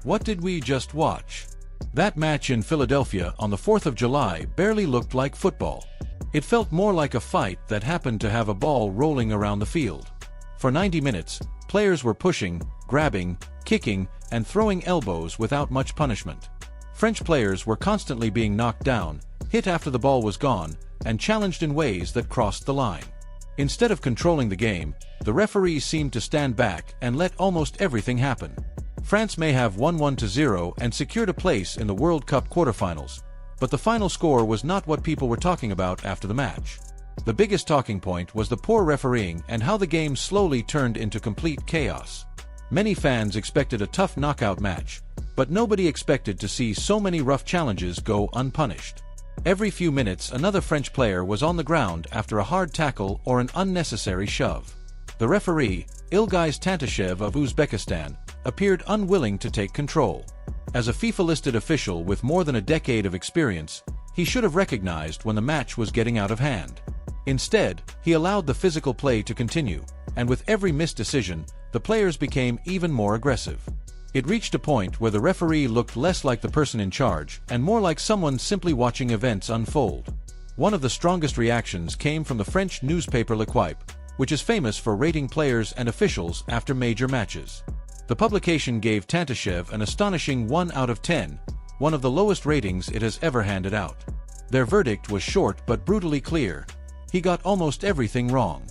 What did we just watch? That match in Philadelphia on the 4th of July barely looked like football. It felt more like a fight that happened to have a ball rolling around the field. For 90 minutes, players were pushing, grabbing, kicking, and throwing elbows without much punishment. French players were constantly being knocked down, hit after the ball was gone, and challenged in ways that crossed the line. Instead of controlling the game, the referees seemed to stand back and let almost everything happen. France may have won 1-0 and secured a place in the World Cup quarterfinals, but the final score was not what people were talking about after the match. The biggest talking point was the poor refereeing and how the game slowly turned into complete chaos. Many fans expected a tough knockout match, but nobody expected to see so many rough challenges go unpunished. Every few minutes another French player was on the ground after a hard tackle or an unnecessary shove. The referee, Ilgiz Tantashev of Uzbekistan, appeared unwilling to take control. As a FIFA-listed official with more than a decade of experience, he should have recognized when the match was getting out of hand. Instead, he allowed the physical play to continue, and with every missed decision, the players became even more aggressive. It reached a point where the referee looked less like the person in charge and more like someone simply watching events unfold. One of the strongest reactions came from the French newspaper L'Equipe, which is famous for rating players and officials after major matches. The publication gave Tantashev an astonishing 1 out of 10, one of the lowest ratings it has ever handed out. Their verdict was short but brutally clear. He got almost everything wrong.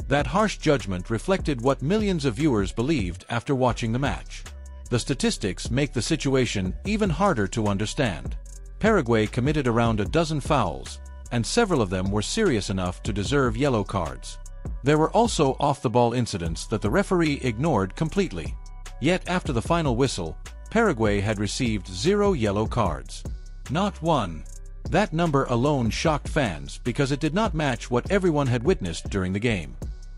That harsh judgment reflected what millions of viewers believed after watching the match. The statistics make the situation even harder to understand. Paraguay committed around a dozen fouls, and several of them were serious enough to deserve yellow cards. There were also off-the-ball incidents that the referee ignored completely. Yet after the final whistle, Paraguay had received 0 yellow cards. Not one. That number alone shocked fans because it did not match what everyone had witnessed during the game.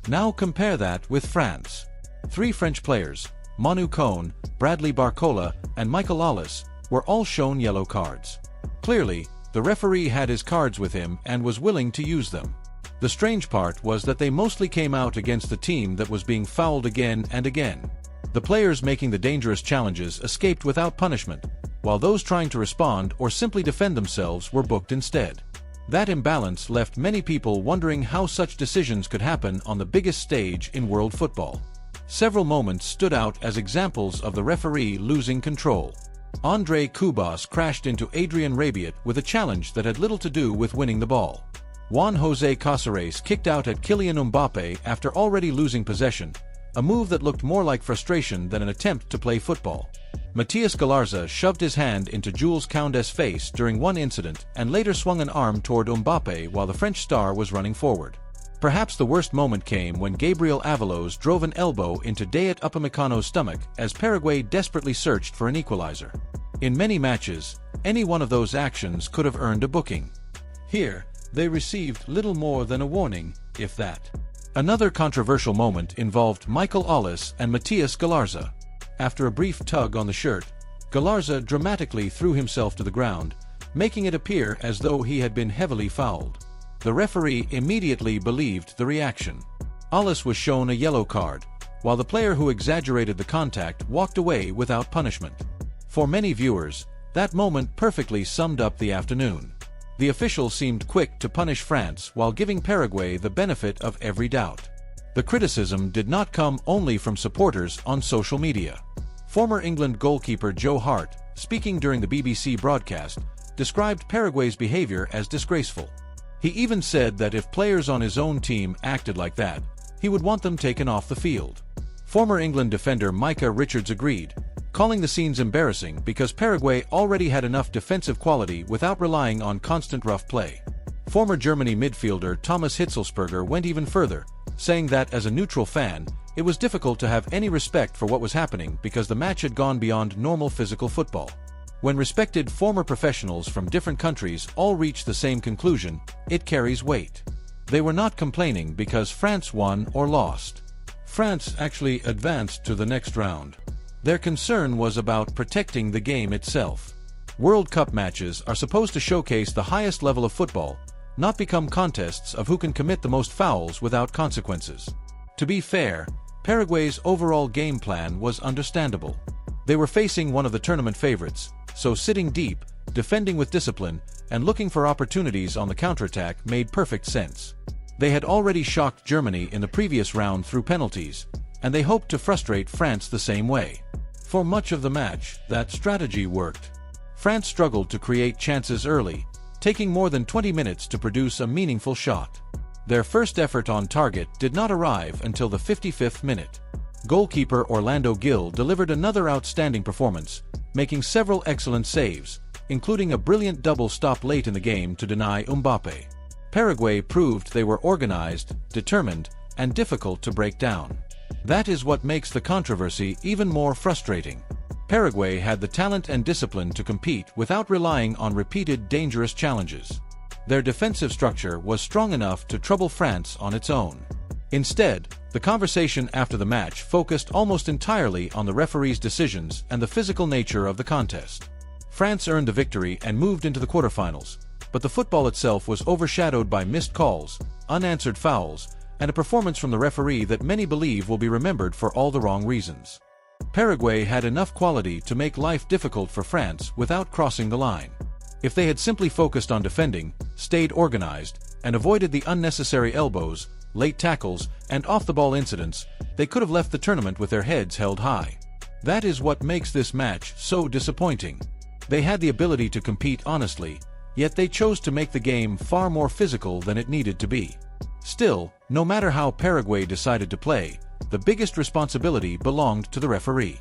Now compare that with France. 3 French players, Manu Cohn, Bradley Barcola, and Michael Ollis, were all shown yellow cards. Clearly, the referee had his cards with him and was willing to use them. The strange part was that they mostly came out against the team that was being fouled again and again. The players making the dangerous challenges escaped without punishment, while those trying to respond or simply defend themselves were booked instead. That imbalance left many people wondering how such decisions could happen on the biggest stage in world football. Several moments stood out as examples of the referee losing control. André Kubas crashed into Adrien Rabiot with a challenge that had little to do with winning the ball. Juan José Caceres kicked out at Kylian Mbappé after already losing possession, a move that looked more like frustration than an attempt to play football. Matías Galarza shoved his hand into Jules Koundé's face during one incident and later swung an arm toward Mbappé while the French star was running forward. Perhaps the worst moment came when Gabriel Avalos drove an elbow into Dayot Upamecano's stomach as Paraguay desperately searched for an equalizer. In many matches, any one of those actions could have earned a booking. Here, they received little more than a warning, if that. Another controversial moment involved Michael Ollis and Matías Galarza. After a brief tug on the shirt, Galarza dramatically threw himself to the ground, making it appear as though he had been heavily fouled. The referee immediately believed the reaction. Ollis was shown a yellow card, while the player who exaggerated the contact walked away without punishment. For many viewers, that moment perfectly summed up the afternoon. The official seemed quick to punish France while giving Paraguay the benefit of every doubt. The criticism did not come only from supporters on social media. Former England goalkeeper Joe Hart, speaking during the BBC broadcast, described Paraguay's behavior as disgraceful. He even said that if players on his own team acted like that, he would want them taken off the field. Former England defender Micah Richards agreed, calling the scenes embarrassing because Paraguay already had enough defensive quality without relying on constant rough play. Former Germany midfielder Thomas Hitzelsperger went even further, saying that as a neutral fan, it was difficult to have any respect for what was happening because the match had gone beyond normal physical football. When respected former professionals from different countries all reach the same conclusion, it carries weight. They were not complaining because France won or lost. France actually advanced to the next round. Their concern was about protecting the game itself. World Cup matches are supposed to showcase the highest level of football, not become contests of who can commit the most fouls without consequences. To be fair, Paraguay's overall game plan was understandable. They were facing one of the tournament favorites, so sitting deep, defending with discipline, and looking for opportunities on the counterattack made perfect sense. They had already shocked Germany in the previous round through penalties, and they hoped to frustrate France the same way. For much of the match, that strategy worked. France struggled to create chances early, taking more than 20 minutes to produce a meaningful shot. Their first effort on target did not arrive until the 55th minute. Goalkeeper Orlando Gil delivered another outstanding performance, making several excellent saves, including a brilliant double stop late in the game to deny Mbappé. Paraguay proved they were organized, determined, and difficult to break down. That is what makes the controversy even more frustrating. Paraguay had the talent and discipline to compete without relying on repeated dangerous challenges. Their defensive structure was strong enough to trouble France on its own. Instead, the conversation after the match focused almost entirely on the referee's decisions and the physical nature of the contest. France earned the victory and moved into the quarterfinals, but the football itself was overshadowed by missed calls, unanswered fouls, and a performance from the referee that many believe will be remembered for all the wrong reasons. Paraguay had enough quality to make life difficult for France without crossing the line. If they had simply focused on defending, stayed organized, and avoided the unnecessary elbows, late tackles, and off-the-ball incidents, they could have left the tournament with their heads held high. That is what makes this match so disappointing. They had the ability to compete honestly, yet they chose to make the game far more physical than it needed to be. Still, no matter how Paraguay decided to play, the biggest responsibility belonged to the referee.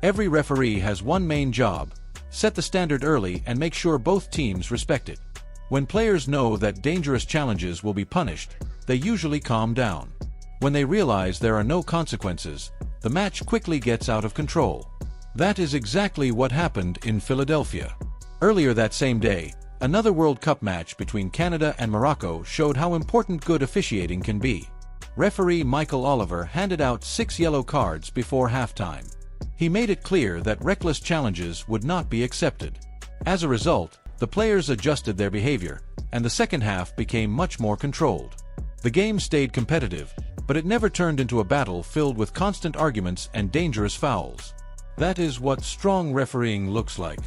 Every referee has one main job: set the standard early and make sure both teams respect it. When players know that dangerous challenges will be punished, they usually calm down. When they realize there are no consequences, the match quickly gets out of control. That is exactly what happened in Philadelphia. Earlier that same day, another World Cup match between Canada and Morocco showed how important good officiating can be. Referee Michael Oliver handed out 6 yellow cards before halftime. He made it clear that reckless challenges would not be accepted. As a result, the players adjusted their behavior, and the second half became much more controlled. The game stayed competitive, but it never turned into a battle filled with constant arguments and dangerous fouls. That is what strong refereeing looks like.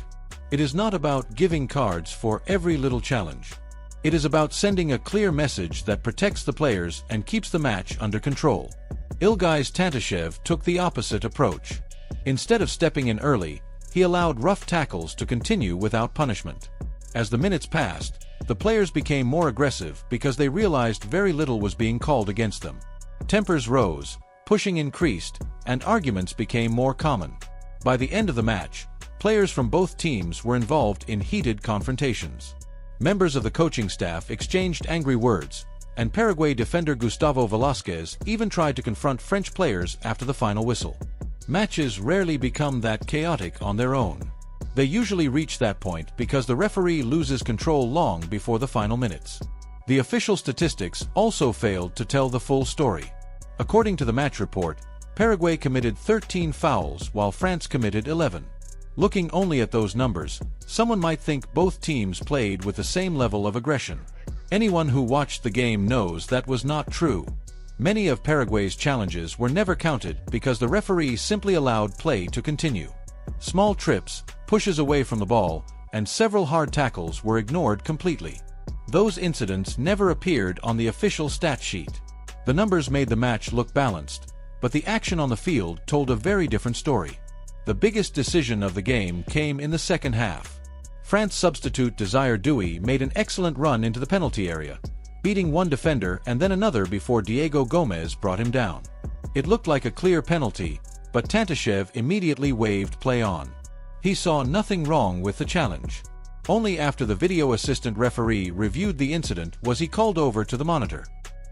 It is not about giving cards for every little challenge. It is about sending a clear message that protects the players and keeps the match under control. Ilgais Tantashev took the opposite approach. Instead of stepping in early, he allowed rough tackles to continue without punishment. As the minutes passed, the players became more aggressive because they realized very little was being called against them. Tempers rose, pushing increased, and arguments became more common. By the end of the match, players from both teams were involved in heated confrontations. Members of the coaching staff exchanged angry words, and Paraguay defender Gustavo Velasquez even tried to confront French players after the final whistle. Matches rarely become that chaotic on their own. They usually reach that point because the referee loses control long before the final minutes. The official statistics also failed to tell the full story. According to the match report, Paraguay committed 13 fouls while France committed 11. Looking only at those numbers, someone might think both teams played with the same level of aggression. Anyone who watched the game knows that was not true. Many of Paraguay's challenges were never counted because the referee simply allowed play to continue. Small trips, pushes away from the ball, and several hard tackles were ignored completely. Those incidents never appeared on the official stat sheet. The numbers made the match look balanced, but the action on the field told a very different story. The biggest decision of the game came in the second half. France substitute Desire Douy made an excellent run into the penalty area, beating one defender and then another before Diego Gomez brought him down. It looked like a clear penalty, but Tantashev immediately waved play on. He saw nothing wrong with the challenge. Only after the video assistant referee reviewed the incident was he called over to the monitor.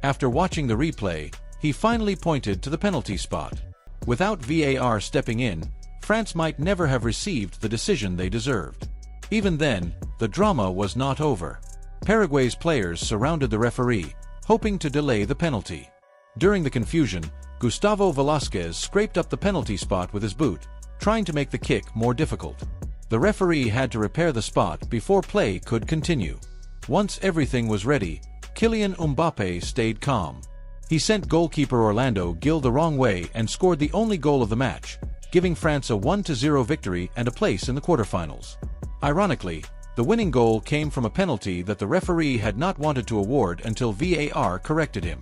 After watching the replay, he finally pointed to the penalty spot. Without VAR stepping in, France might never have received the decision they deserved. Even then, the drama was not over. Paraguay's players surrounded the referee, hoping to delay the penalty. During the confusion, Gustavo Velasquez scraped up the penalty spot with his boot, trying to make the kick more difficult. The referee had to repair the spot before play could continue. Once everything was ready, Kylian Mbappé stayed calm. He sent goalkeeper Orlando Gil the wrong way and scored the only goal of the match, giving France a 1-0 victory and a place in the quarterfinals. Ironically, the winning goal came from a penalty that the referee had not wanted to award until VAR corrected him.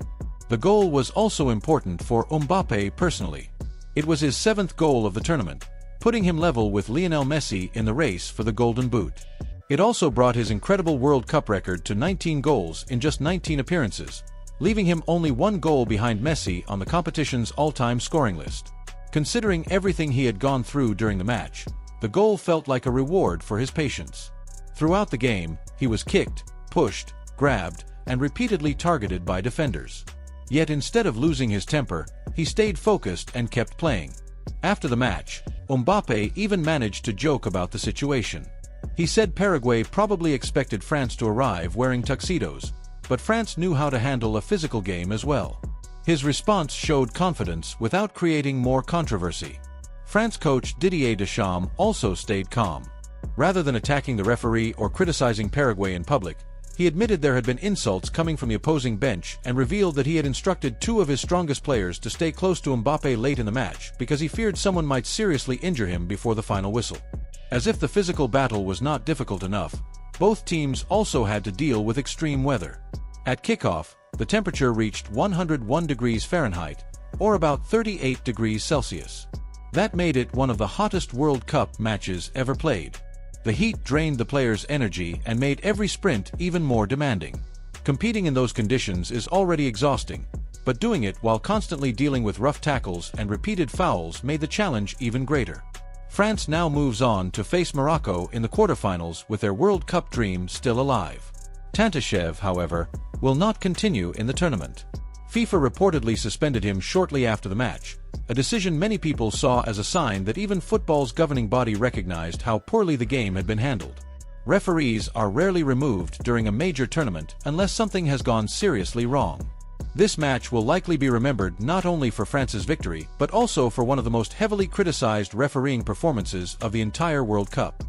The goal was also important for Mbappé personally. It was his 7th goal of the tournament, putting him level with Lionel Messi in the race for the Golden Boot. It also brought his incredible World Cup record to 19 goals in just 19 appearances, leaving him only 1 goal behind Messi on the competition's all-time scoring list. Considering everything he had gone through during the match, the goal felt like a reward for his patience. Throughout the game, he was kicked, pushed, grabbed, and repeatedly targeted by defenders. Yet instead of losing his temper, he stayed focused and kept playing. After the match, Mbappé even managed to joke about the situation. He said Paraguay probably expected France to arrive wearing tuxedos, but France knew how to handle a physical game as well. His response showed confidence without creating more controversy. France coach Didier Deschamps also stayed calm. Rather than attacking the referee or criticizing Paraguay in public, he admitted there had been insults coming from the opposing bench and revealed that he had instructed 2 of his strongest players to stay close to Mbappé late in the match because he feared someone might seriously injure him before the final whistle. As if the physical battle was not difficult enough, both teams also had to deal with extreme weather. At kickoff, the temperature reached 101 degrees Fahrenheit, or about 38 degrees Celsius. That made it one of the hottest World Cup matches ever played. The heat drained the players' energy and made every sprint even more demanding. Competing in those conditions is already exhausting, but doing it while constantly dealing with rough tackles and repeated fouls made the challenge even greater. France now moves on to face Morocco in the quarterfinals with their World Cup dream still alive. Tantashev, however, will not continue in the tournament. FIFA reportedly suspended him shortly after the match, a decision many people saw as a sign that even football's governing body recognized how poorly the game had been handled. Referees are rarely removed during a major tournament unless something has gone seriously wrong. This match will likely be remembered not only for France's victory but also for one of the most heavily criticized refereeing performances of the entire World Cup.